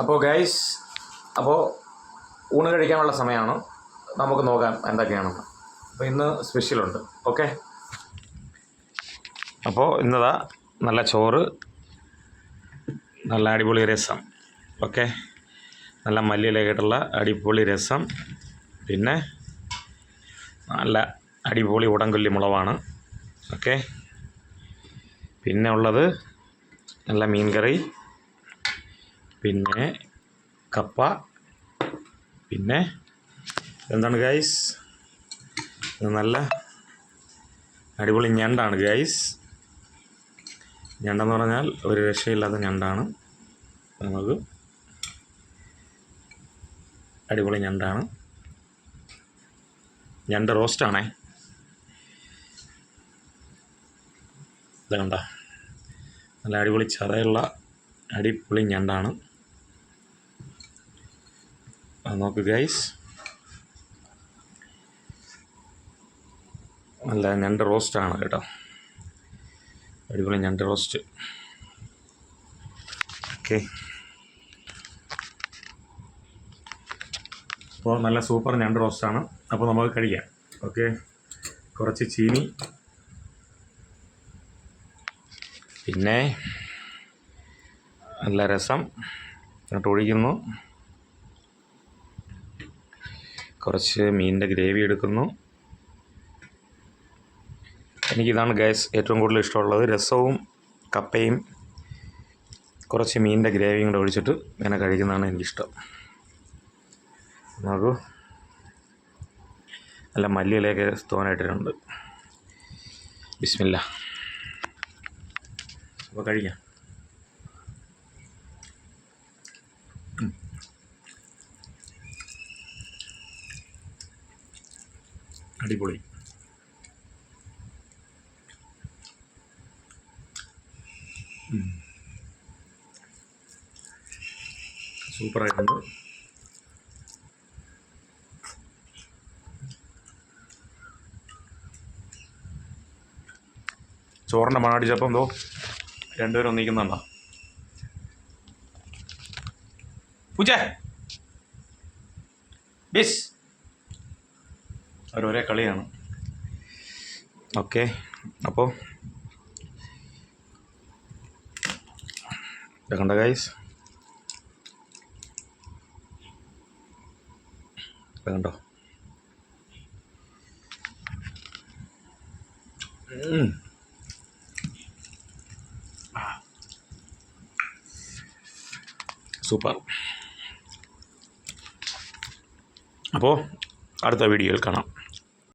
അപ്പോൾ ഗൈസ്, അപ്പോൾ ഊണ് കഴിക്കാനുള്ള സമയമാണ്. നമുക്ക് നോക്കാം എന്തൊക്കെയാണെന്ന്. അപ്പോൾ ഇന്ന് സ്പെഷ്യലുണ്ട്. ഓക്കെ, അപ്പോൾ ഇന്നതാ നല്ല ചോറ്, നല്ല അടിപൊളി രസം. ഓക്കെ, നല്ല മല്ലിയിലയായിട്ടുള്ള അടിപൊളി രസം, പിന്നെ നല്ല അടിപൊളി ഉടംകൊല്ലി മുളവാണ്. ഓക്കെ, പിന്നെ ഉള്ളത് നല്ല മീൻ കറി, പിന്നെ കപ്പ, പിന്നെ എന്താണ് ഗൈസ്, നല്ല അടിപൊളി ഞണ്ടാണ് ഗൈസ്. ഞണ്ടെന്ന് പറഞ്ഞാൽ ഒരു രക്ഷയില്ലാത്ത ഞണ്ടാണ്. നമുക്ക് അടിപൊളി ഞണ്ടാണ്. ഞണ്ട് റോസ്റ്റാണേ. ഇത് കണ്ട നല്ല അടിപൊളി ചതയുള്ള അടിപൊളി ഞണ്ടാണ്. അത് നോക്ക് ഗൈസ്, നല്ല ഞണ്ട് റോസ്റ്റാണ് കേട്ടോ. അടിപൊളി ഞണ്ട് റോസ്റ്റ്. ഓക്കെ, അപ്പോൾ നല്ല സൂപ്പർ ഞണ്ട് റോസ്റ്റാണ്. അപ്പോൾ നമുക്ക് കഴിക്കാം. ഓക്കെ, കുറച്ച് ചീനി, പിന്നെ നല്ല രസം എന്നിട്ട് ഒഴിക്കുന്നു. കുറച്ച് മീനിൻ്റെ ഗ്രേവി എടുക്കുന്നു. എനിക്കിതാണ് ഗൈസ് ഏറ്റവും കൂടുതൽ ഇഷ്ടമുള്ളത്. രസവും കപ്പയും കുറച്ച് മീനിൻ്റെ ഗ്രേവിയും കൂടെ ഒഴിച്ചിട്ട് ഇങ്ങനെ കഴിക്കുന്നതാണ് എനിക്കിഷ്ടം. നോക്കൂ, നല്ല മല്ലിയിലയൊക്കെ തോനായിട്ടിട്ടുണ്ട്. ബിസ്മില്ല. അപ്പോൾ കഴിക്കാം. അടിപൊളി. സൂപ്പറായിട്ടുണ്ട്. ചോറിൻ്റെ മണടിച്ചപ്പം എന്തോ രണ്ടുപേരും ഒന്നിക്കുന്നുണ്ടോ പൂച്ചേ ബിസ്, അവരൊരേ കളിയാണ്. ഓക്കെ, അപ്പോൾ കണ്ട ഗൈസ്, കണ്ടോ. സൂപ്പർ. അപ്പോൾ അടുത്ത വീഡിയോയിൽ കാണാം.